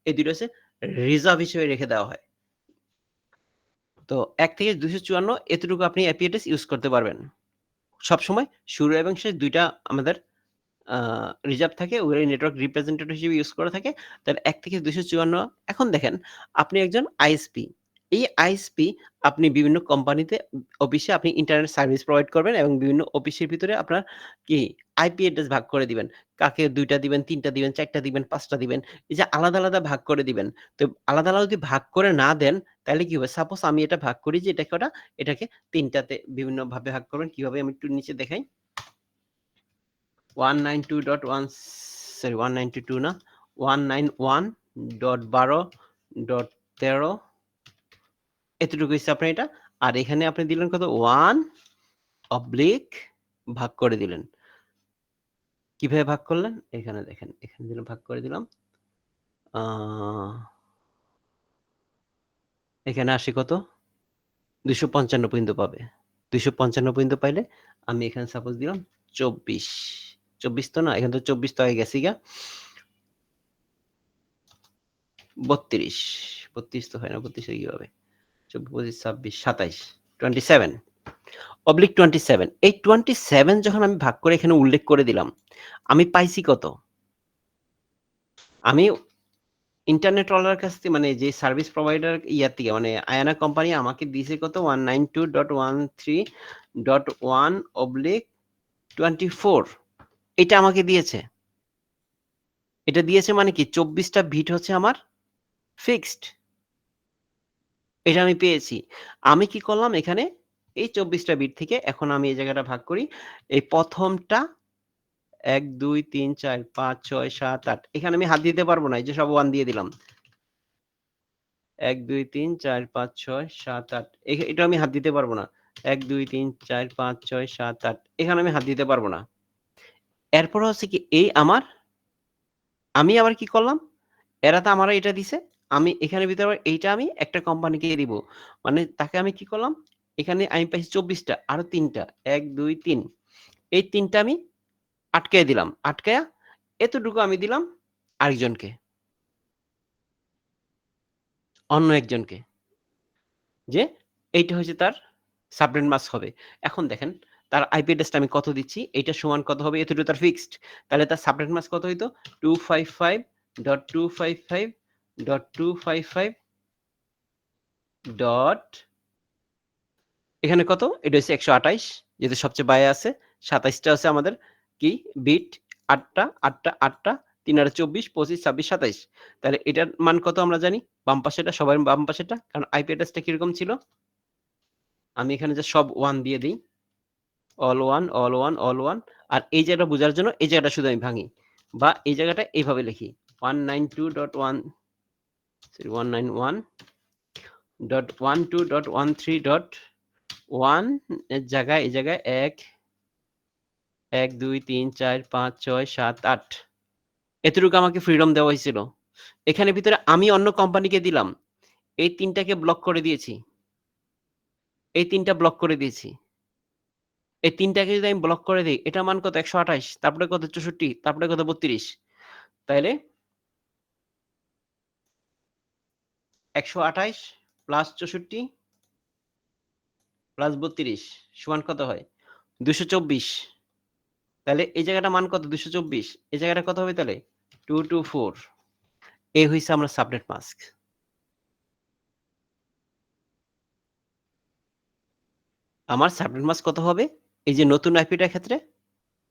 এই দুটো হচ্ছে রিজার্ভ হিসেবে রেখে দেওয়া হয়। তো ১ থেকে ২৫৪ এতটুকু আপনি আইপি অ্যাড্রেস ইউজ করতে পারবেন। সবসময় শুরু এবং শেষ ২ টা আমাদের আ রিজার্ভ থাকে, ওগুলো নেটওয়ার্ক রিপ্রেজেন্টেটিভ হিসেবে ইউজ করে থাকে। তাহলে ১ থেকে ২৫৪ এখন দেখেন আপনি একজন আইএসপি। এই আইএসপি আপনি বিভিন্ন কোম্পানিতে অফিসে আপনি ইন্টারনেট সার্ভিস প্রোভাইড করবেন এবং বিভিন্ন অফিসের ভিতরে আপনার কি আইপি অ্যাড্রেস ভাগ করে দিবেন। কাকে ২ টা দিবেন, ৩ টা দিবেন, ৪ টা দিবেন, ৫ টা দিবেন। এই যে আলাদা, আলাদা ভাগ করে দিবেন। তো আলাদা, আলাদা যদি ভাগ করে না দেন তাহলে কি হবে? সাপোজ আমি এটা ভাগ করি যে এটা কটা, এটাকে ৩ টাতে বিভিন্নভাবে ভাগ করবেন। কিভাবে আমি একটু নিচে দেখাই। 192.1 সরি 192 না 191.12.13 এতটুকু হইছে আপনার এটা। আর এখানে আপনি দিলেন কত 1 অবলিক ভাগ করে দিলেন। কিভাবে ভাগ করলেন? এখানে দেখেন। এখানে দিলাম ভাগ করে দিলাম। আ এখানে আসি কত? ২৫৫ পর্যন্ত পাবে। ২৫৫ পর্যন্ত পাইলে আমি এখানে সাপোজ দিলাম ২৪। ২৪ তো না, এখানে তো ২৪ তো আগে গেছি গা। ৩২ ৩২ তো হয় না, ৩২ এ কি হবে? ২৪, ২৫, ২৬, ২৭, 27 অবলিক 27 এই 27 যখন আমি ভাগ করে এখানে উল্লেখ করে দিলাম, আমি পাইছি কত? আমি ইন্টারনেট ওয়ালার কাছ থেকে মানে যে সার্ভিস প্রোভাইডার ইয়ার থেকে মানে আয়ানা কোম্পানি আমাকে দিয়েছে কত 192.13.1/24 এটা আমাকে দিয়েছে। এটা দিয়েছে মানে কি ২৪ টা বিট হচ্ছে আমার ফিক্সড। এটা আমি পেয়েছি। আমি কি করলাম এখানে এই ২৪ টা বিট থেকে এখন আমি এই জায়গাটা ভাগ করি। এই ১ম টা ১, ২, ৩, ৪, ৫, ৬, ৭, ৮ এখানে আমি হাত দিতে পারব না। এই যে সব 1 দিয়ে দিলাম। ১, ২, ৩, ৪, ৫, ৬, ৭, ৮ এটা আমি হাত দিতে পারব না। ১, ২, ৩, ৪, ৫, ৬, ৭, ৮ এখানে আমি হাত দিতে পারব না। এরপরে হচ্ছে কি এই আমি আবার কি করলাম? এরা তো আমারে এটা দিছে। আমি এখানের ভিতরে আবার এইটা আমি একটা কোম্পানিকে দিব। মানে তাকে আমি কি করলাম? এখানে আমি পাইছি ২৪ টা আরো ৩ টা। ১, ২, ৩ এই ৩ টা আমি আটকাইয়া দিলাম। আটকায়া এতটুকু আমি দিলাম আরেকজনকে। অন্য একজনকে। যে এইটা হচ্ছে তার সাবনেট মাস্ক হবে। এখন দেখেন তার আইপি অ্যাড্রেসটা আমি কত দিচ্ছি, এইটা সমান কত হবে? এতটুকু তার ফিক্সড। তাহলে তার সাবনেট মাস্ক কত হইতো? 255.255.255 ডট এখানে কত? এটা হচ্ছে ১২৮ যেহেতু সবচেয়ে বাইরে আছে। ২৭ টা আছে আমাদের কি বিট ৮ টা, ৮ টা, ৮ টা, ৩ আর ২৪, ২৫, ২৬, ২৭ তাহলে এটার মান কত আমরা জানি? বাম পাশেরটা সবার বাম পাশেরটা। কারণ আইপি অ্যাড্রেসটা কিরকম ছিল? আমি এখানে যে সব 1 দিয়ে দেই। all 1, all 1, all 1 আর এই জায়গাটা বোঝার জন্য এই জায়গাটা শুধু আমি ভাঙি। বা এই জায়গাটা এইভাবে লিখি। 192.1 সরি 191.12.13.1 এর জায়গায় এই জায়গায় ১, ২, ৩, ৪, ৫, ৬, ৭, ৮ এতটুকু আমাকে ফ্রিডম দেওয়া হয়েছিল। এখানের ভিতরে আমি অন্য কোম্পানিকে দিলাম। এই ৩ টাকে ব্লক করে দিয়েছি। এই ৩ টা ব্লক করে দিয়েছি। এই ৩ টাকে যদি আমি ব্লক করে দেই, এটার মান কত? ১২৮ তারপরে কত? ৬৪ তারপরে কত? ৩২ তাইলে ১২৮ প্লাস ৬৪ প্লাস ৩২ সমান কত হয়? ২২৪ তাহলে এই জায়গাটার মান কত? ২২৪ এই জায়গাটা কত হবে তাহলে? 224 এই হইছে আমার সাবনেট মাস্ক। আমার সাবনেট মাস্ক কত হবে? এই যে নতুন আইপিটার ক্ষেত্রে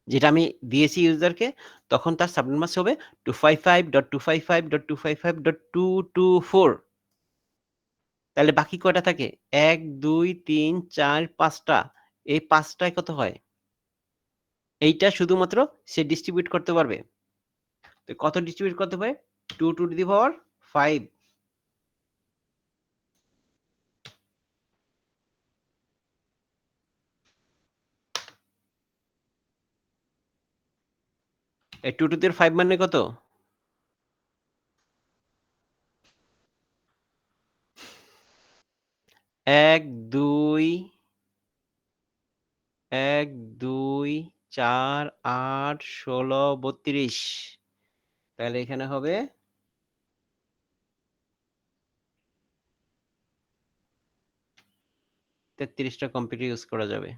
যেটা আমি দিয়েছি ইউজারকে তখন তার সাবনেট মাস্ক হবে 255.255.255.224 তাহলে বাকি কয়টা থাকে? ১, ২, ৩, ৪, ৫ টা। এই ৫ টায় কত হয়? এইটা শুধুমাত্র সে ডিস্ট্রিবিউট করতে পারবে। তো কত ডিস্ট্রিবিউট করতে পারে? 2 টু দি পাওয়ার 5 এই 2 টু দি 5 মানে কত? ১, ২ ১, ২, ৪, ৮, ১৬, ৩২ তাহলে এখানে হবে 33 টা কম্পিউটার ইউজ করা যাবে।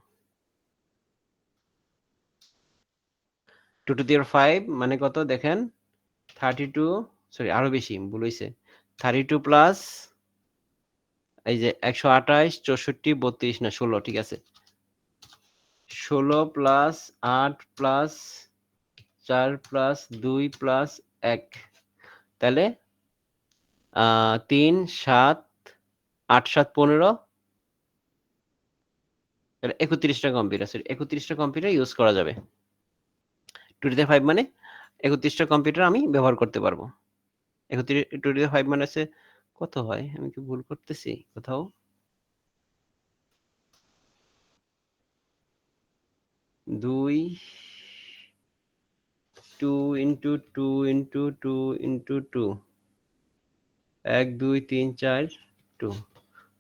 2 to the power 5 মানে কত দেখেন? 32 সরি আরো বেশি ভুল হইছে। 32 প্লাস এই যে ১২৮, ৬৪, ৩২ না ১৬ ঠিক আছে। ১৬ প্লাস ৮ প্লাস ৪ প্লাস ২ প্লাস ১ তাহলে ৩, ৭, ৮, ৭, ১৫ তাহলে ৩১ টা কম্পিউটার সরি ৩১ টা কম্পিউটার ইউজ করা যাবে। 2 to the 5 মানে ৩১ টা কম্পিউটার আমি ব্যবহার করতে পারবো। ২ to the 5 মানে হচ্ছে কত হয়? আমি কি ভুল করতেছি কোথাও? ২ 2 into 2 into 2 into 2 ১, ২, ৩, ৪ 2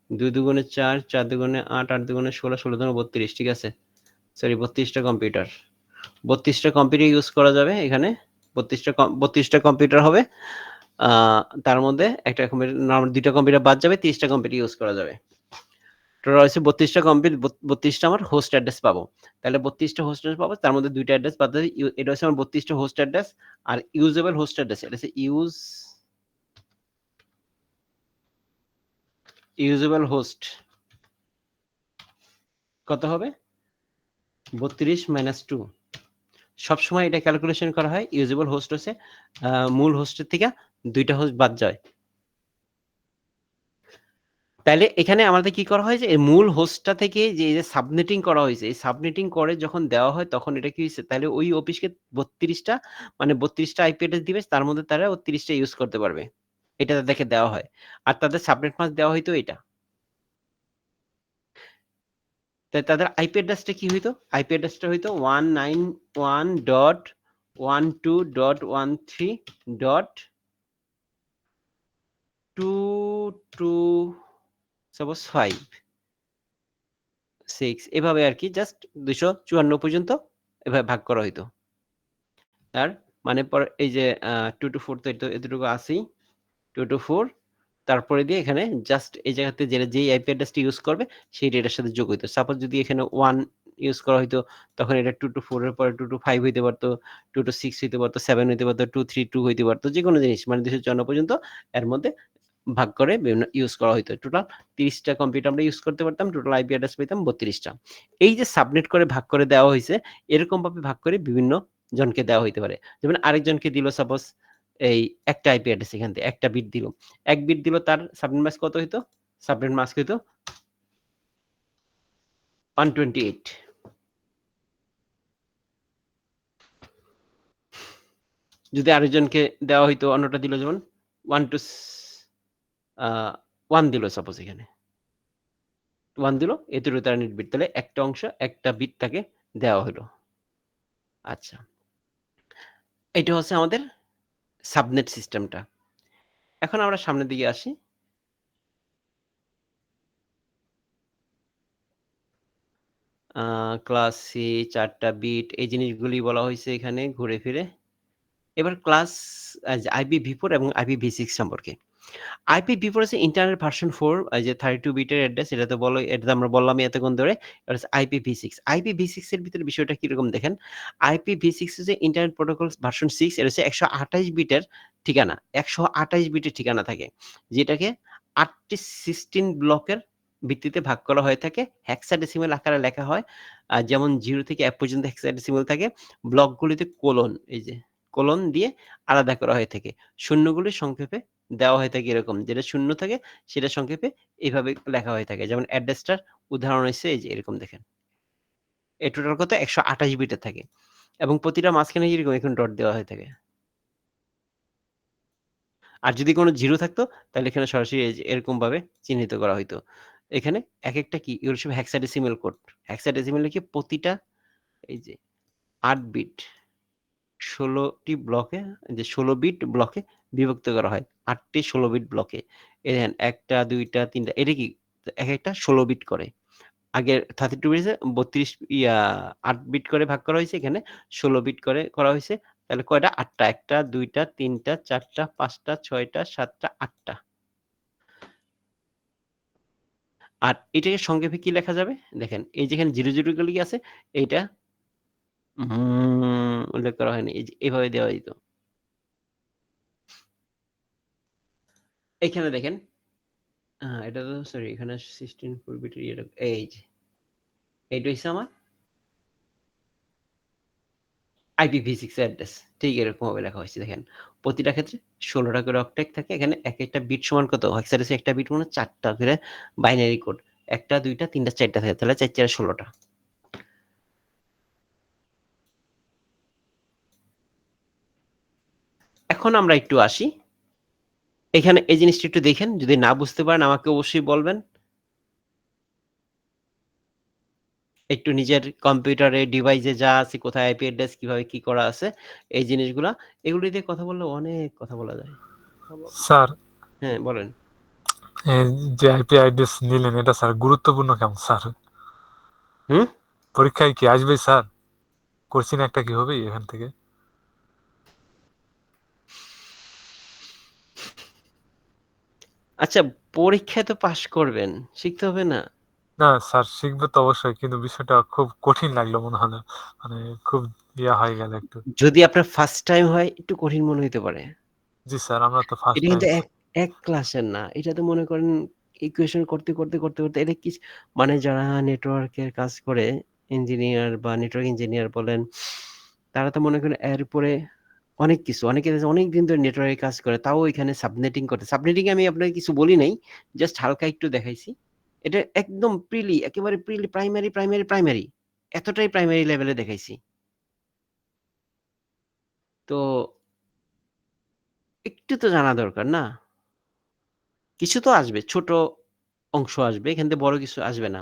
২ দুগুণে ৪, ৪ দুগুণে ৮, ৮ দুগুণে ১৬, ১৬ দুগুণে ৩২ ঠিক আছে? সরি ৩২ টা কম্পিউটার। ৩২ টা কম্পিউটার ইউজ করা যাবে এখানে। ৩২ টা কম্পিউটার হবে। আ তার মধ্যে একটা কম্পিউটার নরমাল ২ টা কম্পিউটার বাদ যাবে, ৩০ টা কম্পিউটার ইউজ করা যাবে। টোটাল হচ্ছে ৩২ টা ৩২ টা আমার হোস্ট অ্যাড্রেস পাবো। তাহলে ৩২ টা হোস্ট অ্যাড্রেস পাবো। তার মধ্যে ২ টা অ্যাড্রেস বাদ দেবে। এটা হচ্ছে আমার ৩২ টা হোস্ট অ্যাড্রেস আর ইউজেবল হোস্ট অ্যাড্রেস। এটা হচ্ছে ইউজেবল হোস্ট কত হবে? ৩২ মাইনাস 2 সবসময় এটা ক্যালকুলেশন করা হয়। ইউজেবল হোস্ট হচ্ছে মূল হোস্টের থেকে ২ টা হোস্ট বাদ যায়। তাইলে এখানে আমাদের কি করা হয় যে এই মূল হোস্টটা থেকে যে এই যে সাবনেটিং করা হইছে, এই সাবনেটিং করে যখন দেওয়া হয় তখন এটা কি হইছে? তাইলে ওই অফিসকে ৩২ টা মানে ৩২ টা আইপি অ্যাড্রেস দিবে তার মধ্যে তারা ৩০ টা ইউজ করতে পারবে। এটা তাদেরকে দেওয়া হয়। আর তাদের সাবনেট মাস্ক দেওয়া হইতো এটা। তাই তাদের আইপি অ্যাড্রেসটা কি হইতো? আইপি অ্যাড্রেসটা হইতো 191.12.13.22 সাপোজ 5 6 এভাবে আরকি জাস্ট ২৫৪ পর্যন্ত এভাবে ভাগ করা হইতো। আর মানে পরে এই যে 2 to 4 তো এতটুকু আছেই। 2 to 4 তারপরে দিয়ে এখানে জাস্ট এই জায়গাতে যেই আইপি অ্যাড্রেসটি ইউজ করবে সেই ডেটার সাথে যোগ হইতো। সাপোজ যদি এখানে 1 ইউজ করা হইতো তখন এটা 2 to 4 এর পরে 2 to 5 হইতে পারত, 2 to 6 হইতে পারত, 7 হইতে পারত, 2, 3, 2 হইতে পারত। যেকোনো জিনিস মানে ২৫৪ পর্যন্ত এর মধ্যে ভাগ করে বিভিন্ন ইউজ করা হইতো। টোটাল ৩০ টা কম্পিউটার আমরা ইউজ করতে পারতাম। টোটাল আইপি অ্যাড্রেস পেতাম ৩২ টা। এই যে সাবনেট করে ভাগ করে দেওয়া হইছে, এরকমভাবে ভাগ করে বিভিন্ন জনকে দেওয়া হইতে পারে। যেমন আরেকজনকে দিল সাপোজ এই একটা আইপি অ্যাড্রেস এখান থেকে ১ টা বিট দিল। ১ বিট দিল তার সাবনেট মাস্ক কত হইতো? সাবনেট মাস্ক হইতো 128 যদি আরেকজনকে দেওয়া হইতো অন্যটা দিল যেমন 1 টু আ 1 দিল সাপোজ এখানে। 1 দিল এতটুকু তার নেট বিট। তাহলে একটা অংশ একটা বিট তাকে দেওয়া হলো। আচ্ছা। এটা হচ্ছে আমাদের সাবনেট সিস্টেমটা। এখন আমরা সামনের দিকে আসি। আ ক্লাস সি ৪ টা বিট এই জিনিসগুলি বলা হইছে এখানে ঘুরে ফিরে। এবার ক্লাস IPv4 এবং IPv6 সম্পর্কে। IPv4 হচ্ছে ইন্টারনেট ভার্সন 4 এই যে 32 বিটের অ্যাড্রেস এটা তো এটা তো আমরা বললামই এতক্ষণ ধরে। এটা হচ্ছে IPv6 IPv6 এর ভিতরে বিষয়টা কিরকম দেখেন। IPv6 হচ্ছে ইন্টারনেট প্রোটোকল ভার্সন 6 এটা হচ্ছে ১২৮ বিটের ঠিকানা। ১২৮ বিটের ঠিকানা থাকে। যেটাকে ৮ টি 16 ব্লকের ভিত্তিতে ভাগ করা হয়ে থাকে। হেক্সাডেসিমাল আকারে লেখা হয়। যেমন 0 থেকে ১ পর্যন্ত হেক্সাডেসিমাল থাকে। ব্লকগুলিতে কোলন এই যে কোলন দিয়ে আলাদা করা হয়ে থাকে। শূন্যগুলি সংক্ষেপে দেওয়া হয়ে থাকে এরকম। যেটা শূন্য থাকে সেটা সংক্ষেপে এভাবে লেখা হয়ে থাকে। যেমন অ্যাড্রেসটার উদাহরণ হইছে এই যে এরকম দেখেন। এই টোটাল কত ১২৮ বিটের থাকে। এবং প্রতিটা মাঝখানে এরকম এখন ডট দেওয়া হয়ে থাকে। আর যদি কোন 0 থাকতো তাহলে এখানে সরাসরি এই যে এরকমভাবে চিহ্নিত করা হইতো। এখানে একেকটা কি এগুলো সব হেক্সাডেসিমাল কোড। হেক্সাডেসিমাল লিখে প্রতিটা এই যে ৮ বিট ১৬ টি ব্লকে যে ১৬ বিট ব্লকে বিভক্ত করা হয়। ৮ টি ১৬ বিট ব্লকে। এই দেখেন ১ টা, ২ টা, ৩ টা এটা কি? একেকটা ১৬ বিট করে। আগে 32 বিটে ৩২ ৮ বিট করে ভাগ করা হইছে। এখানে ১৬ বিট করে করা হইছে। তাহলে কয়টা? ৮ টা। ১ টা, ২ টা, ৩ টা, ৪ টা, ৫ টা, ৬ টা, ৭ টা, ৮ টা। আর এটাকে সংক্ষেপে কি লেখা যাবে? দেখেন এই যেখানে 00 গুলি আছে এইটা উল্লেখ করা হয়নি। এই যে এভাবে দেওয়া যেত। এখানে দেখেন এটা তো সরি এখানে 16 4 বিট এই যে এইটা হইছে আমার IPv6 অ্যাড্রেস। ঠিক এরকমভাবে লেখা হয়েছে দেখেন। প্রতিটা ক্ষেত্রে ১৬ টা করে অক্টেট থাকে। এখানে একেকটা বিট সমান কত? হেক্সাডেসিমাল একটা বিট মানে ৪ টা করে বাইনারি কোড। ১ টা, ২ টা, ৩ টা, ৪ টা থাকে। তাহলে ৪ ৪ ১৬ টা। এখন আমরা একটু আসি। এখানে এই জিনিসটা একটু দেখেন। যদি না বুঝতে পারেন আমাকে অবশ্যই বলবেন। একটু নিজের কম্পিউটারে, ডিভাইসে যা আছে, কোথায় আইপি অ্যাড্রেস, কিভাবে কি করা আছে, এই জিনিসগুলা, এগুলো দিয়ে কথা বললে অনেক কথা বলা যায়। স্যার হ্যাঁ, বলেন। যে আইপি অ্যাড্রেস নিলেন এটা স্যার গুরুত্বপূর্ণ কেমন স্যার? হুম? পরীক্ষায় কি আসবে স্যার? কোশ্চিন একটা কি হবে এখান থেকে? আচ্ছা, পরীক্ষায় তো পাস করবেন। শিখতে হবে না? না স্যার শিখবে তো অবশ্যই, কিন্তু বিষয়টা খুব কঠিন লাগলো মনে হলো, মানে খুব হয়ে গেল একটু। যদি আপনার ফার্স্ট টাইম হয়, একটু কঠিন মনে হইতে পারে। জি স্যার, আমরা তো ফার্স্ট এটা টাইম। কিন্তু এক ক্লাসের না। এটা তো মনে করেন ইকুয়েশন করতে এটা কি মানে যারা নেটওয়ার্কের কাজ করে, ইঞ্জিনিয়ার বা নেটওয়ার্ক ইঞ্জিনিয়ার বলেন, তারা তো মনে করেন এর উপরে অনেক কিছু। অনেকে অনেকদিন ধরে নেটওয়ার্কে কাজ করে। তাও এখানে সাবনেটিং করে। সাবনেটিং আমি আপনাকে কিছু বলি নাই। জাস্ট হালকা একটু দেখাইছি। এটা একদম একেবারে প্রাইমারি। এতটাই প্রাইমারি লেভেলে দেখাইছি। তো একটু তো জানা দরকার না? কিছু তো আসবে। ছোট অংশ আসবে। এখান থেকে বড় কিছু আসবে না।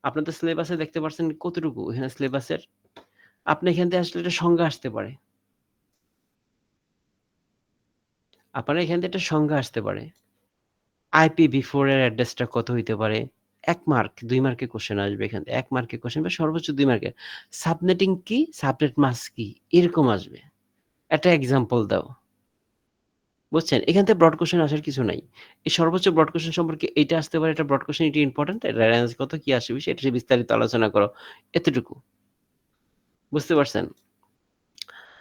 আপনার তো সিলেবাসে দেখতে পারছেন কতটুকু এখানে সিলেবাসের। আপনি এখান থেকে আসলে একটা সংজ্ঞা আসতে পারে। আপনার এখান থেকে একটা সংজ্ঞা আসতে পারে। IPv4 এর অ্যাড্রেসটা কত হইতে পারে? ১ মার্ক, ২ মার্কের কোয়েশ্চেন আসবে এখান থেকে। ১ মার্কের কোয়েশ্চেন বা সর্বোচ্চ ২ মার্কের। সাবনেটিং কি? সাবনেট মাস্ক কি? এরকম আসবে। একটা এক্সাম্পল দাও। বুঝছেন? এখান থেকে ব্রড কোয়েশ্চেন আসার কিছু নাই। এই সর্বোচ্চ ব্রড কোয়েশ্চেন সম্পর্কে এইটা আসতে পারে, এটা ব্রড কোয়েশ্চেন, এটা ইম্পোর্টেন্ট। এটার রেঞ্জ কত, কি আসবে সেটা নিয়ে বিস্তারিত আলোচনা করো। এতটুকু। বুঝতে পারছেন?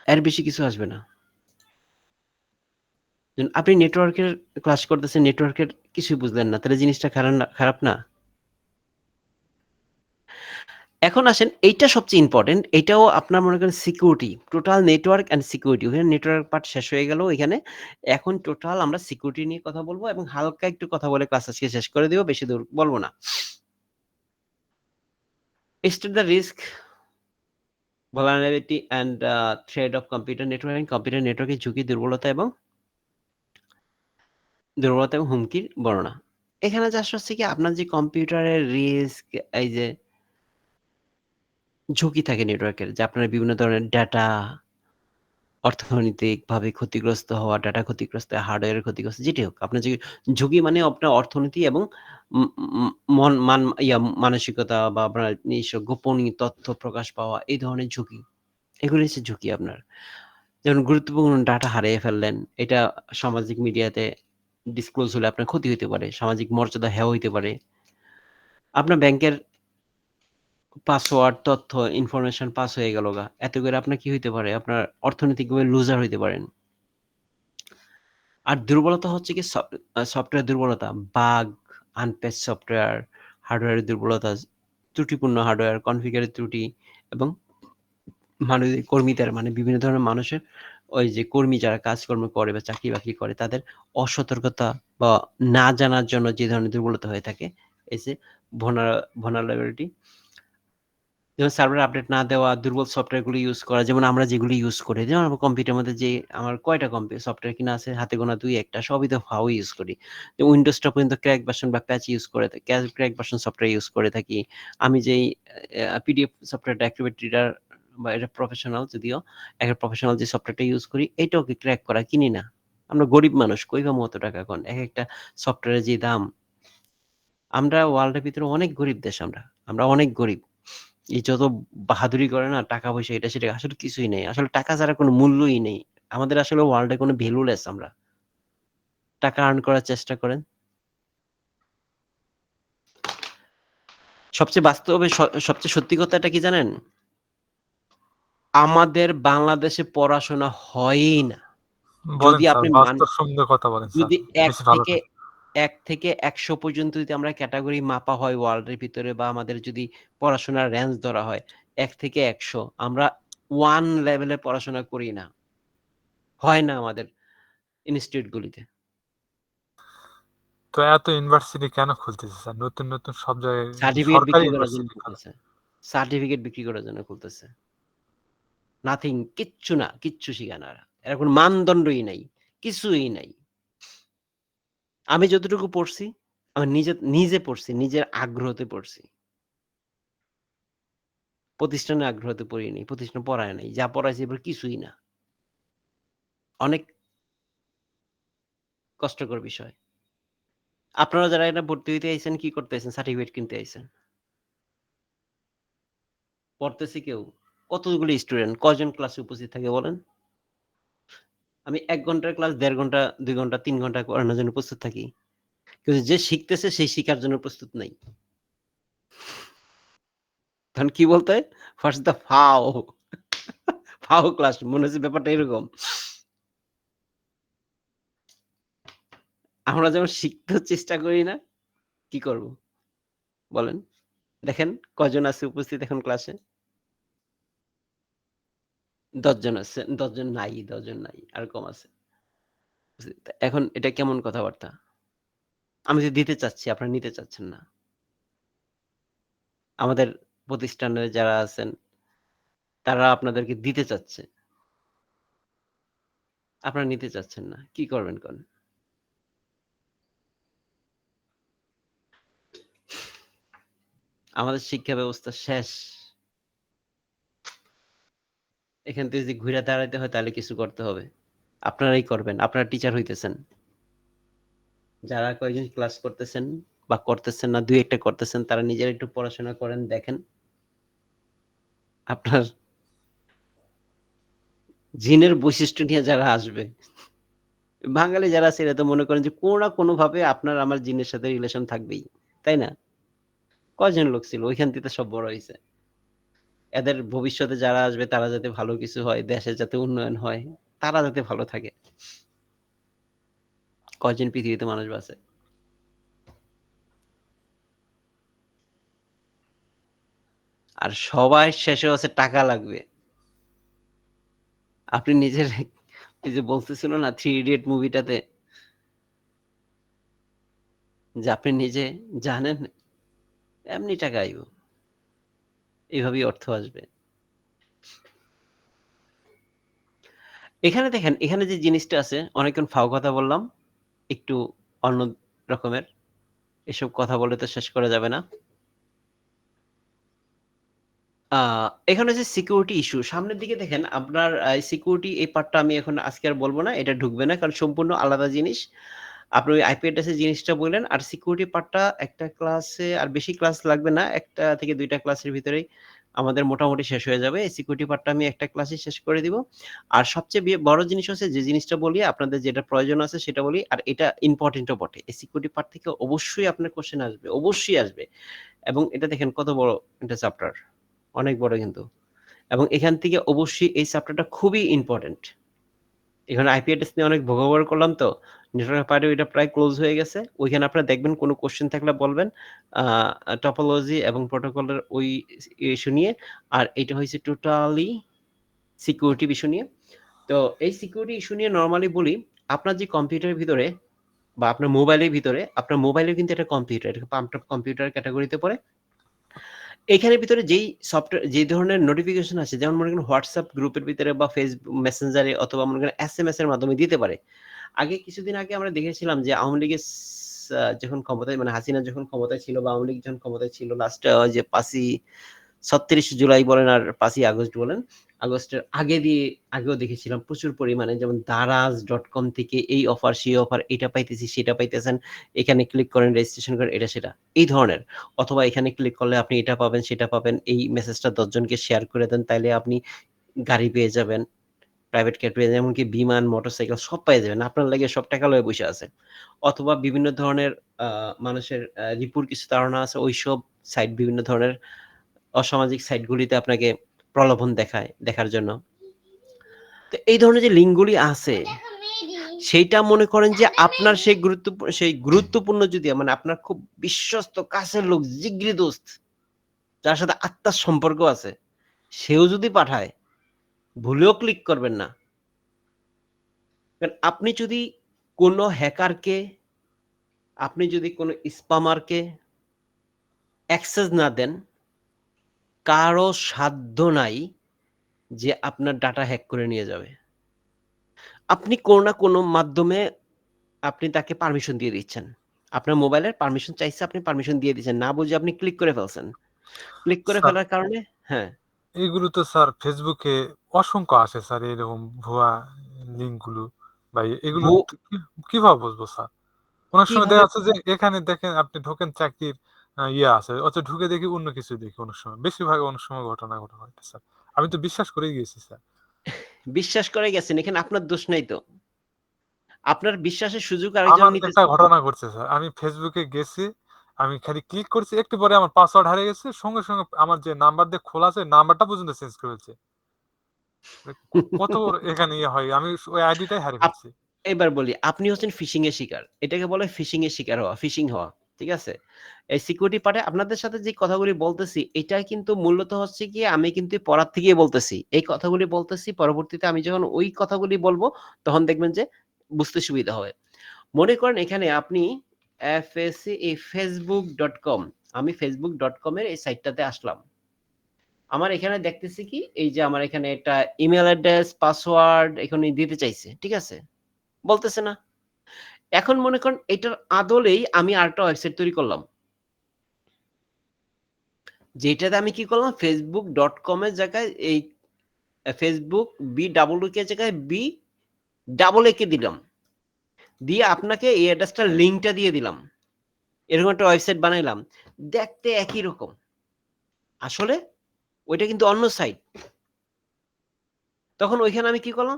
এর বেশি কিছু আসবে না। আপনি নেটওয়ার্কের ক্লাস করতেছেন, নেটওয়ার্কের কিছুই বুঝলেন না। তাহলে জিনিসটা খারাপ না? এখন আসেন এইটা সবচেয়ে ইম্পোর্টেন্ট। এটাও আপনার মনে করেন security. Total network and security. ওখানে নেটওয়ার্ক পার্ট শেষ হয়ে গেল এখানে। এখন টোটাল আমরা সিকিউরিটি নিয়ে কথা বলব এবং হালকা একটু কথা বলে ক্লাস আজকে শেষ করে দিব। বেশি দূর বলব না। State the risk, vulnerability and threat of computer networking. Computer নেটওয়ার্কের ঝুঁকি, দুর্বলতা এবং হুমকির বর্ণনা। এখানে জাস্ট হচ্ছে কি আপনার যে কম্পিউটারের রিস্ক, এই যে ঝুঁকি থাকে নেটওয়ার্কের, যে আপনার বিভিন্ন ধরনের ডাটা অর্থনৈতিকভাবে ক্ষতিগ্রস্ত হওয়া, ডাটা ক্ষতিগ্রস্ত, হার্ডওয়্যারের ক্ষতিগ্রস্ত, যেটাই হোক। আপনার যে ঝুঁকি মানে আপনার অর্থনীতি এবং উম উম মন মান ইয়া মানসিকতা বা আপনার নিজস্ব গোপনীয় তথ্য প্রকাশ পাওয়া, এই ধরনের ঝুঁকি। এগুলো হচ্ছে ঝুঁকি আপনার। যেমন গুরুত্বপূর্ণ ডাটা হারিয়ে ফেললেন, এটা সামাজিক মিডিয়াতে ডিসক্লোজ হলে আপনার ক্ষতি হইতে পারে। সামাজিক মর্যাদা হেয় হইতে পারে। আপনার ব্যাংকের পাসওয়ার্ড, তথ্য, ইনফরমেশন পাস হয়ে গেল গা। এতে করে আপনার কি হইতে পারে? আপনার অর্থনৈতিকভাবে লুজার হইতে পারেন। আর দুর্বলতা হচ্ছে কি সফটওয়্যার দুর্বলতা, বাগ, আনপ্যাচ সফটওয়্যার, হার্ডওয়্যারের দুর্বলতা, ত্রুটিপূর্ণ হার্ডওয়্যার, কনফিগারের ত্রুটি এবং মানবিক কর্মীদের মানে বিভিন্ন ধরনের মানুষের ওই যে কর্মী যারা কাজকর্ম করে বা চাকরি-বাকরি করে তাদের অসতর্কতা বা না জানার জন্য যে ধরনের দুর্বলতা হয়ে থাকে, এই যে vulnerability, যেমন সার্ভার আপডেট না দেওয়া, দুর্বল সফটওয়্যারগুলো ইউজ করা, যেমন আমরা যেগুলো ইউজ করি। যেমন আমার কম্পিউটারের মধ্যে যে আমার কয়টা সফটওয়্যার কিনা আছে হাতে গোনা ২-১ টা, সবই তো ফাও ইউজ করি। যে উইন্ডোজটা পর্যন্ত ক্র্যাক ভার্সন বা প্যাচ ইউজ করে থাকি, ক্র্যাক ভার্সন সফটওয়্যার ইউজ করে থাকি। আমি যেই পিডিএফ সফটওয়্যারটা অ্যাক্টিভেট রিডার বা এটা প্রফেশনাল, যদিও একটা প্রফেশনাল যে সফটওয়্যারটা ইউজ করি এটাও কি ক্র্যাক করা, কিনি না। আমরা গরিব মানুষ, কই পামু অত টাকা এখন? একেকটা সফটওয়্যারের যে দাম। আমরা ওয়ার্ল্ডের ভিতরে অনেক গরিব দেশ আমরা। আমরা অনেক গরিব। এই যত বাহাদুরি করে না টাকা-পয়সা এটা সেটা আসলে কিছুই নেই। আসলে টাকা ছাড়া কোনো মূল্যই নেই। আমাদের আসলে ওয়ার্লড এ কোনো ভ্যালুলেস আমরা। টাকা আর্ন করার চেষ্টা করেন। সবচেয়ে বাস্তবে সবচেয়ে সত্যি কথাটা কি জানেন? আমাদের বাংলাদেশে পড়াশোনা হয়ই না। বলেন যদি স্যার, আপনি বাস্তবসম্মত কথা বলেন স্যার। যদি ১ বেশি ভালো থেকে লাগে। ১ থেকে ১০০ পর্যন্ত যদি আমরা ক্যাটেগরি মাপা হয় ওয়ার্ল্ডের ভিতরে বা আমাদের যদি পড়াশোনার রেঞ্জ ধরা হয় ১ থেকে ১০০ আমরা 1 লেভেলে পড়াশোনা করি না। হয় না আমাদের ইনস্টিটিউট গুলিতে। তো এত ইউনিভার্সিটি কেন খুলতেছে স্যার? নতুন, নতুন সব জায়গায় সার্টিফিকেট সরকারি বিক্রি করার জন্য ইউনিভার্সিটি কেন? খুলতেছে। সার্টিফিকেট বিক্রি করার জন্য খুলতেছে। নাথিং, কিচ্ছু না, কিচ্ছু শিখায় না এরা। এরা কোন মানদণ্ডই নাই। কিছুই নাই। আমি যতটুকু পড়ছি, আমি নিজে পড়ছি, নিজের আগ্রহতে পড়ছি। প্রতিষ্ঠানের আগ্রহতে পড়িনি। প্রতিষ্ঠান পড়ায় নাই। যা পড়াইছে এবার কিছুই না। অনেক কষ্টকর বিষয়। আপনারা যারা এটা ভর্তি হইতে আইছেন, কি করতে আইছেন? সার্টিফিকেট কিনতে আইছেন। পড়তেছে কেউ? কতগুলি স্টুডেন্ট? কয়জন ক্লাসে উপস্থিত থাকে বলেন? আমি ১ ঘন্টার ক্লাস ১.৫ ঘন্টা, ২ ঘন্টা, ৩ ঘন্টা করানোর জন্য প্রস্তুত থাকি। কিন্তু যে শিখতেছে সেই শিখার জন্য প্রস্তুত নাই। তখন কি বলতে হয়? হোয়াটস দ্য ফাও? ফাও ক্লাস মনে হচ্ছে ব্যাপারটা এরকম। আমরা যেমন শিখতেও চেষ্টা করি না, কি করব? বলেন? দেখেন কয়জন আছে উপস্থিত এখন ক্লাসে? ১০ জন আছে। ১০ জন নাই, ১০ জন নাই। আরো কম আছে। এখন এটা কেমন কথাবার্তা? আমি যে দিতে চাচ্ছি, আপনারা নিতে চাচ্ছেন না। আমাদের প্রতিষ্ঠানে যারা আছেন, তারা আপনাদেরকে দিতে চাচ্ছে। আপনারা নিতে চাচ্ছেন না। কি করবেন কন? আমাদের শিক্ষা ব্যবস্থা শেষ। এখান থেকে যদি ঘুইরা দাঁড়াইতে হয় তাহলে কিছু করতে হবে। আপনারাই করবেন। আপনারা টিচার হইতেছেন। যারা কয়েকজন ক্লাস করতেছেন বা করতেছেন না, ২-১ টা করতেছেন তারা নিজেরা একটু পড়াশোনা করেন, দেখেন। আপনার জিনের বৈশিষ্ট্য নিয়ে যারা আসবে, বাঙালি যারা আছে এরা তো মনে করেন যে কোন না কোনভাবে আপনার আমার জিনের সাথে রিলেশন থাকবেই। তাই না? কয়জন লোক ছিল? ওইখান থেকে সব বড় হইছে। এদের ভবিষ্যতে যারা আসবে তারা যাতে ভালো কিছু হয়, দেশের যাতে উন্নয়ন হয়, তারা যাতে ভালো থাকে। কয়জন পৃথিবীতে মানুষ বাঁচে? আর সবার শেষে হচ্ছে টাকা লাগবে। আপনি নিজের এই যে বলতেছিল না 'থ্রি ইডিয়ট' মুভিটাতে যে আপনি নিজে জানেন এমনি টাকা আইব। এভাবেই অর্থ আসবে। এখানে দেখেন, এখানে যে জিনিসটা আছে অনেকক্ষণ ফাও কথা বললাম। একটু অন্য রকমের। এসব কথা বলে তো শেষ করা যাবে না। আ এখানে হচ্ছে সিকিউরিটি ইস্যু। সামনের দিকে দেখেন আপনার সিকিউরিটি এই পার্টটা আমি এখন আজকে আর বলব না। এটা ঢুকবে না। কারণ সম্পূর্ণ আলাদা জিনিস। আপনি ওই আইপি অ্যাড্রেসের জিনিসটা বললেন। আর সিকিউরিটি পার্টটা একটা ক্লাসে আর বেশি ক্লাস লাগবে না। ১ টা থেকে ২ টা ক্লাসের ভিতরেই আমাদের মোটামুটি শেষ হয়ে যাবে। এই সিকিউরিটি পার্টটা আমি একটা ক্লাসেই শেষ করে দিব। আর সবচেয়ে বড় জিনিস হচ্ছে যে জিনিসটা বলি আপনাদের যেটা প্রয়োজন আছে সেটা বলি। আর এটা ইম্পোর্টেন্ট ও বটে। এই সিকিউরিটি পার্ট থেকে অবশ্যই আপনার কোয়েশ্চেন আসবে। অবশ্যই আসবে। এবং এটা দেখেন কত বড় একটা চ্যাপ্টার। অনেক বড় কিন্তু। এবং এখান থেকে অবশ্যই এই চ্যাপ্টারটা খুবই ইম্পোর্টেন্ট। এখানে আইপি অ্যাড্রেস নিয়ে অনেক ভোগাবার করলাম তো। নেটওয়ার্ক পার্টে ওইটা প্রায় ক্লোজ হয়ে গেছে। ওইখানে আপনারা দেখবেন কোন কোয়েশ্চেন থাকলে বলবেন। আ টপোলজি এবং প্রোটোকলের ওই ইস্যু নিয়ে। আর এটা হইছে টোটালি সিকিউরিটি ইস্যু নিয়ে। তো এই সিকিউরিটি ইস্যু নিয়ে নরমালি বলি, আপনার যে কম্পিউটারের ভিতরে বা আপনার মোবাইলের ভিতরে, আপনার মোবাইলেও কিন্তু একটা কম্পিউটার। এটা পাম্পড কম্পিউটার ক্যাটেগরিতে পড়ে। এখানের ভিতরে যে ধরনের নোটিফিকেশন আসে যেমন মনে করেন WhatsApp গ্রুপের ভিতরে বা Facebook Messenger এ অথবা মনে করেন SMS এর মাধ্যমে দিতে পারে। কিছুদিন আগে আমরা দেখেছিলাম যে আওয়ামী লীগের যখন ক্ষমতায় মানে হাসিনা যখন ক্ষমতায় ছিল বা আওয়ামী লীগ যখন ক্ষমতায় ছিল লাস্ট যে ৩৬ জুলাই বলেন আর ৫ই আগস্ট বলেন, আগস্টের আগেও দেখেছিলাম প্রচুর পরিমাণে যেমন দারাজ.com থেকে এই অফার, সেই অফার, এটা পাইতেছি, সেটা পাইতেছেন। এখানে ক্লিক করেন, রেজিস্ট্রেশন করেন, এটা সেটা। এই ধরনের। অথবা এখানে ক্লিক করলে আপনি এটা পাবেন, সেটা পাবেন। এই মেসেজটা ১০ জনকে শেয়ার করে দেন, তাইলে আপনি গাড়ি পেয়ে যাবেন। প্রাইভেট কার পেয়ে যাবেন, এমনকি বিমান, মোটরসাইকেল সব পেয়ে যাবেন। আপনার লাগে সব টাকা লয়ে বইসা আছে। অথবা বিভিন্ন ধরনের আ মানুষের রিপুর কিছু ধারণা আছে, ঐসব সাইট, বিভিন্ন ধরনের অসামাজিক সাইটগুলিতে আপনাকে প্রলোভন দেখায় দেখার জন্য। তো এই ধরনের যে লিঙ্কগুলি আছে, সেইটা মনে করেন যে আপনার সেই গুরুত্বপূর্ণ যদি মানে আপনার খুব বিশ্বস্ত কাছের লোক, জিগরি দোস্ত, যার সাথে আত্মার সম্পর্ক আছে, সেও যদি পাঠায়, ভুলেও ক্লিক করবেন না। কারণ আপনি যদি কোনো হ্যাকারকে, আপনি যদি কোনো স্প্যামারকে অ্যাক্সেস না দেন, কারো সাধ্য নাই যে আপনার ডাটা হ্যাক করে নিয়ে যাবে। আপনি কোনো না কোনো মাধ্যমে আপনি তাকে পারমিশন দিয়ে দিচ্ছেন। আপনার মোবাইলের পারমিশন চাইছে, আপনি পারমিশন দিয়ে দিচ্ছেন। না বুঝে আপনি ক্লিক করে ফেলছেন। ক্লিক করে স্যার ফেলার কারণে হ্যাঁ, এগুলো তো স্যার ফেসবুকে অসংখ্য আসে স্যার, এরকম ভুয়া লিঙ্কগুলো। ভাই এগুলো ভু কিভাবে বুঝবো স্যার? অনেক সময় দেখা কিভাবে যাচ্ছে যে এখানে দেখেন আপনি ঢোকেন চাকরির ইয়ে আছে, অথচ ঢুকে দেখি অন্য কিছু দেখি অনেক সময়। বেশিরভাগ অনেক সময় ঘটনা হয় স্যার। আমি তো বিশ্বাস করেই গেছি স্যার। বিশ্বাস করে গেছেন, এখানে আপনার দোষ নাই তো। আপনার বিশ্বাসের সুযোগ আরেকজন আমার একটা নিতেছে। ঘটনা ঘটছে স্যার। আমি ফেসবুকে গেছি, আমি খালি ক্লিক করছি, একটু পরে আমার পাসওয়ার্ড হারিয়ে গেছে। সঙ্গে, সঙ্গে আমার যে নাম্বার দিয়ে খোলা আছে, নাম্বারটা পর্যন্ত চেঞ্জ করে ফেলছে। কত বড় এখানে ইয়ে হয়, আমি ওই আইডিটাই হারিয়ে আপ ফেলছি। এবার বলি, আপনি হচ্ছেন ফিশিং এর শিকার। এটাকে বলে ফিশিং এর শিকার হওয়া, ফিশিং হওয়া। ঠিক আছে? এই সিকিউরিটি পার্টে আপনাদের সাথে যে কথাগুলি বলতেছি, এটা কিন্তু মূলত হচ্ছে গিয়ে আমি কিন্তু পড়ার থেকেই বলতেছি। এই কথাগুলি বলতেছি, পরবর্তীতে আমি যখন ওই কথাগুলি বলব, তখন দেখবেন যে বুঝতে সুবিধা হবে। মনে করেন এখানে আপনি facebook.com, আমি facebook.com এর এই সাইটটাতে আসলাম। আমার এখানে দেখতেছি কি, এই যে আমার এখানে একটা ইমেইল অ্যাড্রেস, পাসওয়ার্ড এখানে দিতে চাইছে। ঠিক আছে? বলতেছে না। এখন মনে করেন এটার আদলেই আমি আরেকটা ওয়েবসাইট তৈরি করলাম। যেটাতে আমি কি করলাম, facebook.com এর জায়গায় এই Facebook BEEK এর জায়গায় BEEK দিলাম। দিয়ে আপনাকে এই অ্যাড্রেসটার লিংকটা দিয়ে দিলাম। এরকম একটা ওয়েবসাইট বানাইলাম। দেখতে একই রকম। আসলে ওইটা কিন্তু অন্য সাইট। তখন ওইখানে আমি কি করলাম,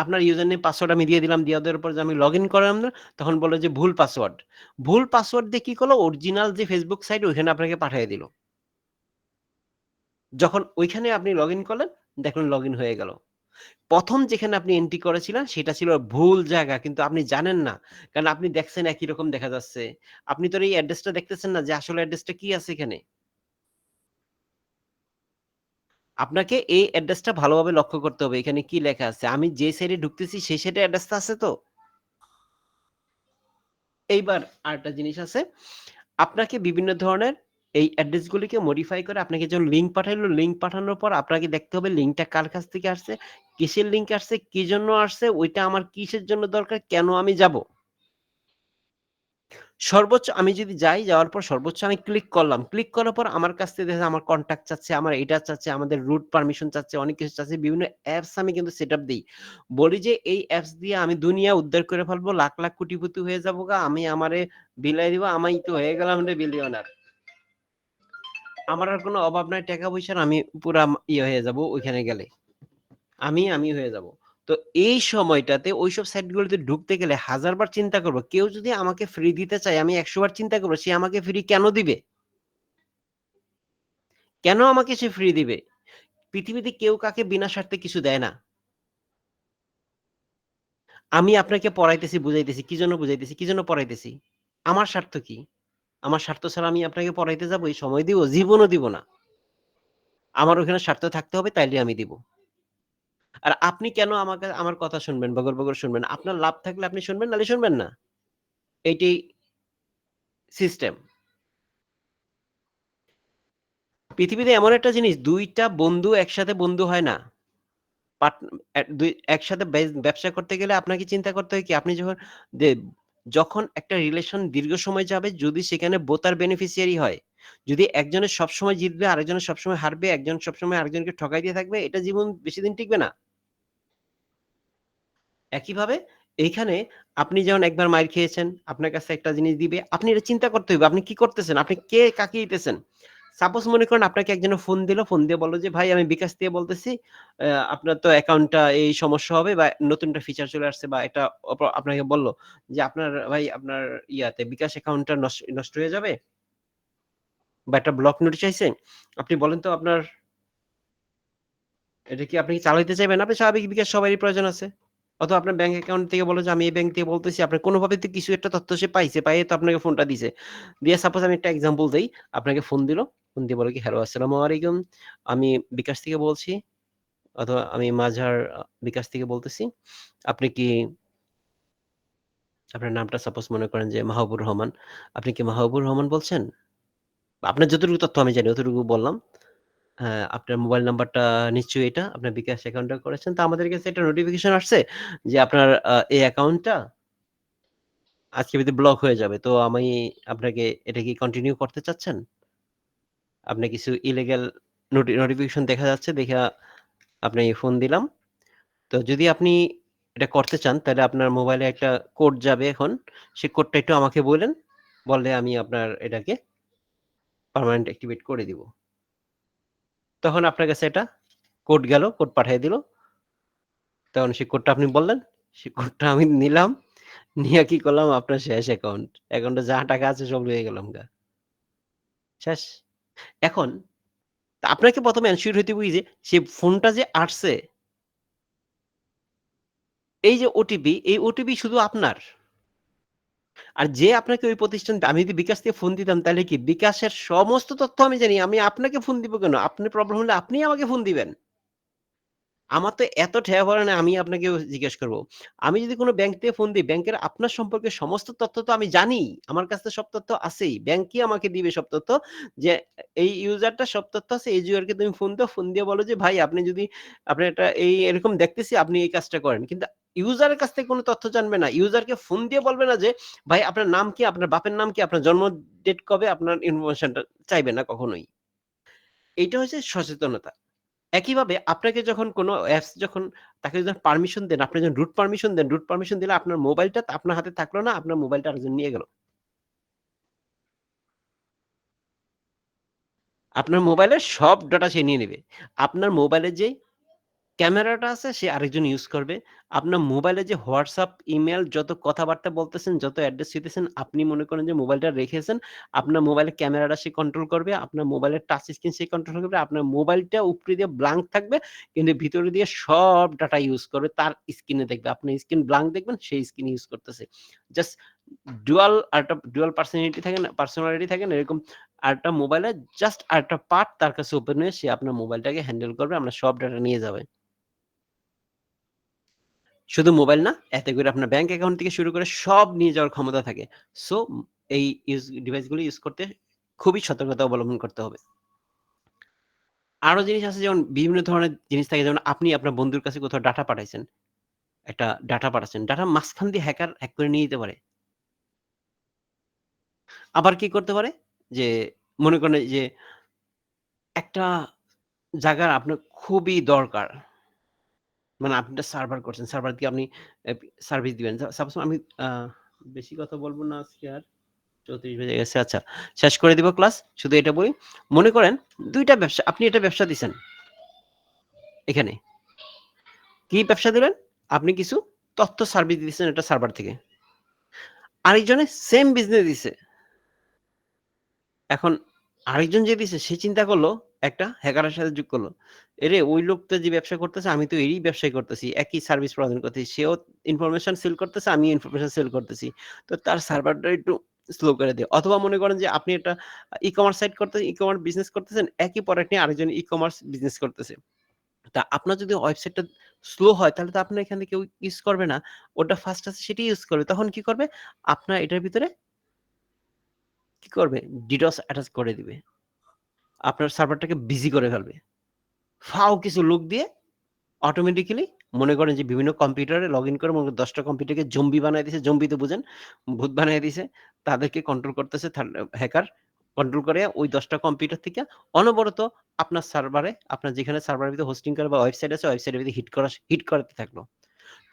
আপনার ইউজার নেম, পাসওয়ার্ড আমি দিয়ে দিলাম। দিয়ে দেওয়ার পর যে আমি লগইন করলাম না, তখন বলল যে ভুল পাসওয়ার্ড। ভুল পাসওয়ার্ড দিয়ে কি করলো, অরিজিনাল যে Facebook সাইট ওইখানে আপনাকে পাঠিয়ে দিল। যখন ওইখানে আপনি লগইন করলেন, দেখলেন লগইন হয়ে গেল। ১ম যেখানে আপনি এন্ট্রি করেছিলেন সেটা ছিল ভুল জায়গা, কিন্তু আপনি জানেন না। কারণ আপনি দেখছেন একই রকম দেখা যাচ্ছে। আপনি তো এই অ্যাড্রেসটা দেখতেছেন না যে আসলে অ্যাড্রেসটা কি আছে এখানে। আপনাকে এই অ্যাড্রেসটা ভালোভাবে লক্ষ্য করতে হবে। এখানে কি লেখা আছে? আমি যে সাইটে ঢুকতেছি সেই সাইটে অ্যাড্রেসটা আছে তো? এইবার আরেকটা জিনিস আছে। আপনাকে বিভিন্ন ধরনের এই অ্যাড্রেস গুলিকে মডিফাই করে আপনাকে যখন লিঙ্ক পাঠাইলো, লিঙ্ক পাঠানোর পর আপনাকে দেখতে হবে লিঙ্কটা কার কাছ থেকে আসছে, কিসের লিঙ্ক আসছে, কি জন্য আসছে, ওইটা আমার কিসের জন্য দরকার, কেন আমি যাব? সর্বোচ্চ আমি যদি যাই, যাওয়ার পর সর্বোচ্চ আমি ক্লিক করলাম। ক্লিক করার পর আমার কাছ থেকে দেখা যায় আমার কনট্যাক্ট চাচ্ছে, আমার এটা চাচ্ছে, আমাদের রুট পারমিশন চাচ্ছে, অনেক কিছু চাচ্ছে। বিভিন্ন অ্যাপস আমি কিন্তু সেটআপ দেই। বলি যে এই অ্যাপস দিয়ে আমি দুনিয়া উদ্ধার করে ফেলবো, লাখ, লাখ কোটিপতি হয়ে যাবোগা। আমি আমারে বিলাই দিব। আমি তো হয়ে গেলাম রে বিলিয়নার। আমার আর কোনো অভাব নাই টাকা পয়সার। আমি পুরা ইয়ে হয়ে যাব ওইখানে গেলে। আমি হয়ে যাব। তো এই সময়টাতে ঐসব সাইটগুলোতে ঢুকতে গেলে ১০০০ বার চিন্তা করব। কেউ যদি আমাকে ফ্রি দিতে চায়, আমি ১০০ বার চিন্তা করব সে আমাকে ফ্রি কেন দিবে? কেন আমাকে সে ফ্রি দিবে? পৃথিবীতে কেউ কাকে বিনা স্বার্থে কিছু দেয় না। আমি আপনাকে পড়াইতেছি, বুঝাইতেছি। কি জন্য বুঝাইতেছি? কি জন্য পড়াইতেছি? আমার স্বার্থ কি? আমার স্বার্থ ছাড়া আমি আপনাকে পড়াইতে যাবো? এই সময় দিব? জীবনও দিব না। আমার ওখানে স্বার্থ থাকতে হবে, তাইলে আমি দিব। আর আপনি কেন আমাকে আমার কথা শুনবেন, বগর, বগর শুনবেন? আপনার লাভ থাকলে আপনি শুনবেন, নাহলে শুনবেন না। এইটাই সিস্টেম। পৃথিবীতে এমন একটা জিনিস, ২ টা বন্ধু একসাথে বন্ধু হয় না। পার্ট এ ২ একসাথে ব্যবসা করতে গেলে আপনাকে চিন্তা করতে হয় কি, আপনি দে যখন একটা রিলেশন দীর্ঘ সময় যাবে, যদি সেখানে both are beneficiary হয়, যদি একজনের সবসময় জিতবে, আরেকজনের সবসময় হারবে, একজন সবসময় আরেকজনকে ঠকাই দিয়ে থাকবে, এটা জীবন বেশিদিন টিকবে না। একইভাবে এইখানে আপনি যেমন একবার মাইর খেয়েছেন, আপনার কাছে একটা জিনিস দিবে, আপনি এটা চিন্তা করতে হইবে। আপনি কি করতেছেন? আপনি কে কাকে দিতেছেন? সাপোজ মনে করেন আপনাকে একজনে ফোন দিল, ফোন দিয়ে বলল যে, "ভাই আমি বিকাশ থেকে বলতেছি, আপনার তো অ্যাকাউন্টটা এই সমস্যা হবে বা নতুন একটা ফিচার চলে আসছে" বা এটা আপনাকে বলল যে, "আপনার ভাই আপনার ইয়াতে বিকাশ অ্যাকাউন্টটা নষ্ট হয়ে যাবে। বা একটা ব্লক নোটিশ আইছে, আপনি বলেন তো আপনার এটা কি আপনি কি চালাইতে চাইবেন? আপনি স্বাভাবিক বিকাশ সবারই প্রয়োজন আছে। অথবা আপনার ব্যাংক অ্যাকাউন্ট থেকে বলে যে আমি এই ব্যাংক থেকে বলতেছি, আপনার কোনভাবে তো কিছু একটা তথ্য সে পাইছে, পাইয়ে তো আপনাকে ফোনটা দিছে। দিয়ে সাপোজ আমি একটা এক্সাম্পল দেই, আপনাকে ফোন দিল, ফোন দিয়ে বলে কি, "হ্যালো, আসসালামু আলাইকুম। আমি বিকাশ থেকে বলছি, অথবা আমি মাঝার বিকাশ থেকে বলতেছি। আপনি কি" আপনার নামটা সাপোজ মনে করেন যে মাহবুবুর রহমান। "আপনি কি মাহবুবুর রহমান বলছেন? আপনার যতটুকু তথ্য আমি জানি অতটুকু বললাম। হ্যাঁ, আপনার মোবাইল নাম্বারটা নিশ্চয়ই এটা। আপনার বিকাশ অ্যাকাউন্টটা করেছেন। তো আমাদের কাছে একটা নোটিফিকেশন আসছে যে আপনার এই অ্যাকাউন্টটা আজকের ভিতরে ব্লক হয়ে যাবে। তো আমি আপনাকে এটা কি কন্টিনিউ করতে চাচ্ছেন? আপনি কিছু ইলিগাল নোটিফিকেশন দেখা যাচ্ছে, দেইখা আপনি ফোন দিলাম। তো যদি আপনি এটা করতে চান তাহলে আপনার মোবাইলে একটা কোড যাবে এখন। সেই কোডটা একটু আমাকে বইলেন। বললে আমি আপনার এটাকে পার্মানেন্ট অ্যাক্টিভেট করে দিব।" তখন আপনার কাছে এটা কোড গেল, কোড পাঠায় দিল। তখন সেই কোডটা আপনি বললেন। সেই কোডটা আমি নিলাম। নিয়ে কি করলাম, আপনার শেষ অ্যাকাউন্ট। অ্যাকাউন্টে যা টাকা আছে সব লইয়া গেলামগা। শেষ। এখন আপনাকে ১ম এ এনশিওর হইতে হবে কি যে সে ফোনটা যে আসছে, এই যে ওটিপি, এই ওটিপি শুধু আপনার। আর যে আপনাকে ওই প্রতিষ্ঠান, আমি যদি বিকাশ থেকে ফোন দিতাম তাহলে কি বিকাশের সমস্ত তথ্য আমি জানি। আমি আপনাকে ফোন দিব কেন? আপনার প্রবলেম হলে আপনিই আমাকে ফোন দিবেন। আমার তো এত ঠেয়া পড়ে না আমি আপনাকেও জিজ্ঞেস করব। আমি যদি কোন ব্যাংক থেকে ফোন দিই, ব্যাংকের আপনার সম্পর্কে সমস্ত তথ্য তো আমি জানি। আমার কাছে সব তথ্য আছেই। ব্যাংকই আমাকে দিবে সব তথ্য যে এই ইউজারটা সব তথ্য আছে। এই ইউজারকে তুমি ফোন দাও। ফোন দিয়ে বলো যে ভাই আপনি যদি আপনি একটা এই এরকম দেখতেছি আপনি এই কাজটা করেন। কিন্তু ইউজারের কাছ থেকে কোন তথ্য জানবে না। ইউজারকে ফোন দিয়ে বলবে না যে ভাই আপনার নাম কি? আপনার বাপের নাম কি? আপনার জন্ম ডেট কবে? আপনার ইনফরমেশনটা চাইবে না কখনোই। এইটা হচ্ছে সচেতনতা। একইভাবে আপনাকে যখন কোনো অ্যাপস যখন তাকে যখন পারমিশন দেন, আপনি যখন রুট পারমিশন দেন, রুট পারমিশন দিলে আপনার মোবাইলটা আপনার হাতে থাকলো না, আপনার মোবাইলটা আরেকজন নিয়ে গেল। আপনার মোবাইলের সব ডাটা সে নিয়ে নিবে। আপনার মোবাইলে যেই ক্যামেরাটা আছে সে আরেকজন ইউজ করবে। আপনার মোবাইলে যে WhatsApp, ইমেইল যত কথাবার্তা বলতেছেন, যত অ্যাড্রেস দিতেছেন, আপনি মনে করেন যে মোবাইলটা রেখেছেন। আপনার মোবাইলের ক্যামেরাটা সে কন্ট্রোল করবে। আপনার মোবাইলের টাচ স্ক্রিন সে কন্ট্রোল করবে। আপনার মোবাইলটা উপরে দিয়ে ব্ল্যাংক থাকবে। কিন্তু ভিতরে দিয়ে সব ডাটা ইউজ করবে। তার স্ক্রিনে দেখবে। আপনার স্ক্রিন ব্ল্যাংক দেখবেন, সে স্ক্রিন ইউজ করতেছে। জাস্ট ডুয়াল পার্সোনালিটি থাকে না? এরকম আরেকটা মোবাইলে জাস্ট আরেকটা পার্ট তার কাছে ওপেন হয়ে সে আপনার মোবাইলটাকে হ্যান্ডেল করবে। আপনার সব ডাটা নিয়ে যাবে। শুধু মোবাইল না, এতে করে আপনার ব্যাংক অ্যাকাউন্ট থেকে শুরু করে সব নিয়ে যাওয়ার ক্ষমতা থাকে। সো এই ডিভাইসগুলো ইউজ করতে খুবই সতর্কতা অবলম্বন করতে হবে। আরো জিনিস আছে, যেমন বিভিন্ন ধরনের জিনিস থাকে, যেমন আপনি আপনার বন্ধুর কাছে কোথাও ডাটা পাঠাইছেন। একটা ডাটা পাঠাচ্ছেন। ডাটার মাঝখান দিয়ে হ্যাকার হ্যাক করে নিয়ে যেতে পারে। আবার কি করতে পারে? যে মনে করেন যে একটা জায়গার আপনার খুবই দরকার। মানে আপনি একটা সার্ভার করছেন। সার্ভার দিয়ে আপনি সার্ভিস দিবেন। সাপোজ আমি আ বেশি কথা বলব না আজকে আর। ৩৪ বেজে গেছে। আচ্ছা, শেষ করে দিব ক্লাস। শুধু এটা বলি। মনে করেন ২ টা ব্যবসা, আপনি এটা ব্যবসা দিছেন এখানে। কি ব্যবসা দিলেন? আপনি কিছু তথ্য সার্ভিস দিতেছেন একটা সার্ভার থেকে। আরেকজনে সেম বিজনেস দিছে। এখন আরেকজন যে দিছে সে চিন্তা করলো, একটা হ্যাকারের সাথে যোগ করলো। এরে ওই লোক তো যে ব্যবসা করতেছে আমি তো এরই ব্যবসাই করতেছি। একই সার্ভিস প্রদান করতেছি। সেও ইনফরমেশন সেল করতেছে, আমিও ইনফরমেশন সেল করতেছি। তো তার সার্ভারটা একটু স্লো করে দিও। অথবা মনে করেন যে আপনি একটা ই-কমার্স সাইট করতেছেন, ই-কমার্স বিজনেস করতেছেন। একই প্রোডাক্ট নিয়ে আরেকজন ই-কমার্স বিজনেস করতেছে। তা আপনার যদি ওয়েবসাইটটা স্লো হয় তাহলে তো আপনার এখান থেকে কেউ ইউজ করবে না। ওটা ফার্স্ট আছে সেটাই ইউজ করবে। তখন কি করবে? আপনার এটার ভিতরে কি করবে? DDoS অ্যাটাক করে দিবে। আপনার সার্ভারটাকে বিজি করে ফেলবে। ফাও কিছু লোক দিয়ে অটোমেটিক্যালি মনে করেন যে বিভিন্ন কম্পিউটারে লগইন করে মনে করেন ১০ টা কম্পিউটারকে জম্বি বানায় দিছে। জম্বি তো বুঝেন? ভূত বানায় দিছে। তাদেরকে কন্ট্রোল করতেছে হ্যাকার। কন্ট্রোল করে ওই ১০ টা কম্পিউটার থেকে অনবরত আপনার সার্ভারে, আপনার যেখানে সার্ভারের ভিতরে হোস্টিং করে বা ওয়েবসাইট আছে, ওয়েবসাইটের ভিতরে হিট করাতে থাকলো।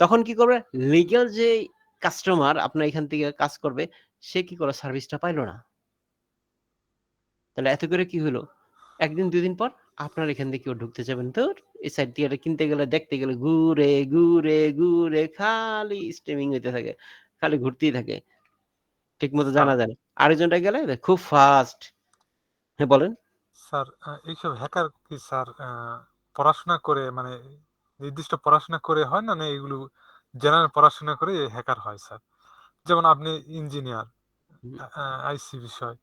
তখন কি করবে? লিগ্যাল যেই কাস্টমার আপনার এখান থেকে কাজ করবে, সে কি করলো? সার্ভিসটা পাইল না। তাহলে এতে করে কি হলো? ১ দিন ২ দিন পর আপনার এখান দিয়ে কেউ ঢুকতে চাবে না। ধুর! এই সাইট থেকে এটা কিনতে গেলে, দেখতে গেলে ঘুরে খালি স্ট্রিমিং হইতে থাকে। খালি ঘুরতেই থাকে। ঠিকমতো হ্যাঁ, জানা যায় না। আরেকজনটা গেলে খুব ফাস্ট। হ্যাঁ, বলেন। স্যার এইসব হ্যাকার কি স্যার পড়াশোনা করে মানে নির্দিষ্ট পড়াশোনা করে হয় না এগুলো জেনারেল পড়াশোনা করে হ্যাকার হয় স্যার? যেমন আপনি ইঞ্জিনিয়ার, হুম। আইসি বিষয়।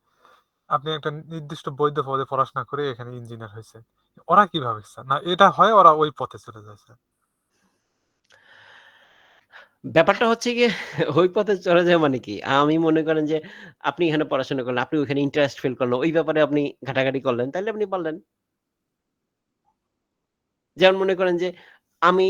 আপনি একটা নির্দিষ্ট বৈধ পদে পড়াশোনা করে এখানে ইঞ্জিনিয়ার হয়েছেন। ওরা কিভাবে স্যার? না এটা হয় ওরা ওই পথে চলে যায় স্যার? ব্যাপারটা হচ্ছে গিয়ে ওই পথে চলে যাওয়া মানে কি? আমি মনে করেন যে আপনি এখানে পড়াশোনা করলেন, আপনি ওইখানে ইন্টারেস্ট ফিল করলেন। ওই ব্যাপারে আপনি ঘাটাঘাটি করলেন, তাইলে আপনি পারলেন। যেমন মনে করেন যে আমি